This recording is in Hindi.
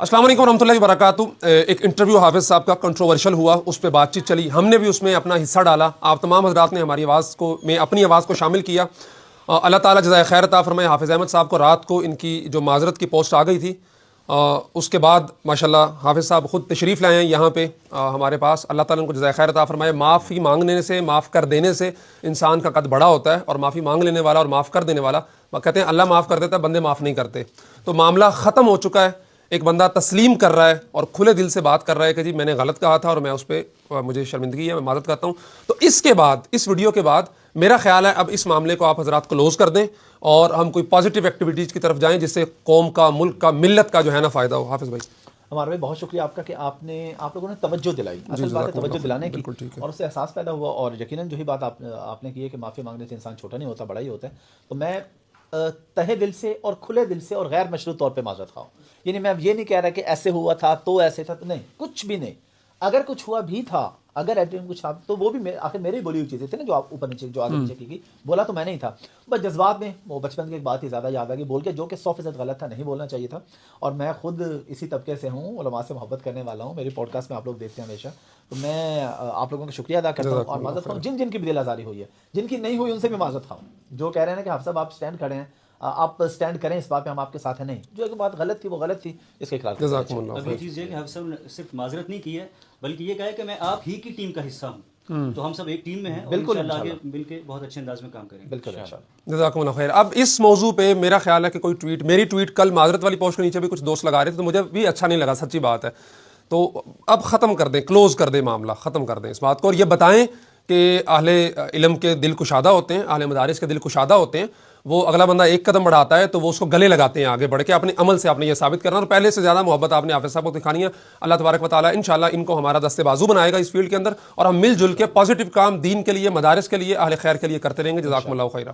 अस्सलाम वालेकुम रहमतुल्लाहि व बरकातुहू। एक इंटरव्यू हाफिज़ साहब का कंट्रोवर्शियल हुआ, उस पर बातचीत चली, हमने भी उसमें अपना हिस्सा डाला। आप तमाम हज़रात ने हमारी आवाज़ को में अपनी आवाज़ को शामिल किया। अल्लाह ताला जज़ाए खैर अता फ़रमाए। हाफिज़ अहमद साहब को रात को इनकी जो माज़रत की पोस्ट आ गई थी, उसके बाद माशाल्लाह हाफिज़ साहब ख़ुद तशरीफ़ लाए हैं यहाँ पे हमारे पास। अल्लाह ताला उनको जज़ाए खैर अता फ़रमाए। माफ़ी मांगने से, माफ़ कर देने से इंसान का कद बड़ा होता है, और माफ़ी मांग लेने वाला और माफ़ कर देने वाला, कहते हैं अल्लाह माफ़ कर देता है, बंदे माफ़ नहीं करते। तो मामला ख़त्म हो चुका है। एक बंदा तस्लीम कर रहा है और खुले दिल से बात कर रहा है कि जी मैंने गलत कहा था और मैं उस पर मुझे शर्मिंदगी है, मैं माज़रत करता हूँ। तो इसके बाद, इस वीडियो के बाद मेरा ख्याल है अब इस मामले को आप हज़रात क्लोज़ कर दें और हम कोई पॉजिटिव एक्टिविटीज़ की तरफ जाएं जिससे कौम का, मुल्क का, मिल्लत का जो है ना फ़ायदा हो। हाफिज़ भाई, हमारे भाई बहुत शुक्रिया आपका कि आप लोगों ने तवज्जो दिलाई। असल बात है तवज्जो दिलाने की, और उससे एहसास पैदा हुआ। और यकीनन जो ही बात आपने की है कि माफ़ी मांगने से इंसान छोटा नहीं होता, बड़ा ही होता है। तो मैं तहे दिल से और खुले दिल से और गैर मशरूत तौर पे माज़रत खाऊं। यानी मैं अब ये नहीं कह रहा कि ऐसे हुआ था तो ऐसे था, तो नहीं, कुछ भी नहीं। अगर कुछ हुआ भी था, अगर एडिटिंग कुछ था, तो वो भी आखिर मेरी बोली हुई चीज़ें थी ना, जो आप ऊपर नीचे, जो आगे नीचे की बोला तो मैंने ही था। बस जज्बात में वो बचपन की एक बात ही ज़्यादा याद आ गई बोल के, जो कि 100% गलत था, नहीं बोलना चाहिए था। और मैं खुद इसी तबके से हूँ, उलमा से मोहब्बत करने वाला हूँ। मेरी पॉडकास्ट में आप लोग देखते हैं हमेशा, तो मैं आप लोगों का शुक्रिया अदा करता हूँ और माज़रत खाऊँ जिन की भी दिल आज़ारी हुई है, जिनकी नहीं हुई उनसे भी माज़रत खाऊँ। जो कह रहे हैं कि हाफ़िज़ साहब आप स्टैंड खड़े हैं, आप स्टैंड करें इस बात पे, हम आपके साथ हैं, नहीं, जो एक बात गलत थी वो गलत थी, इसके खिलाफ। अब ये चीज़ है कि हाफ़िज़ साहब ने सिर्फ माजरत नहीं की है, बल्कि ये कहा है कि मैं आप ही की टीम का हिस्सा हूँ। तो हम सब एक टीम में हैं, बिल्कुल, आगे मिलकर बहुत अच्छे अंदाज में काम करेंगे। बिल्कुल, जज़ाकुमुल्लाह खैर। अब इस मौजू पे मेरा ख्याल है कि कोई ट्वीट, मेरी ट्वीट कल माजरत वाली पोस्ट के नीचे भी कुछ दोस्त लगा रहे थे, तो मुझे भी अच्छा नहीं लगा, सच्ची बात है। तो अब ख़त्म कर दें, क्लोज़ कर दें मामला, ख़त्म कर दें इस बात को, और ये बताएं कि अहले इल्म के दिल कुशादा होते हैं, अहले मदारिस के दिल कुशादा होते हैं। वो अगला बंदा एक कदम बढ़ाता है तो वो उसको गले लगाते हैं आगे बढ़ के। अपने अमल से आपने ये साबित करना, और पहले से ज़्यादा मोहब्बत आपने हाफिज़ साहब को दिखानी है। अल्लाह तबारक व तआला इंशाअल्लाह इनको हमारा दस्ते बाजू बनाएगा इस फील्ड के अंदर, और हम मिलजुल के पॉजिटिव काम दीन के लिए, मदारिस के लिए, अहले खैर के लिए करते रहेंगे। जज़ाकुमुल्लाहु खैरा।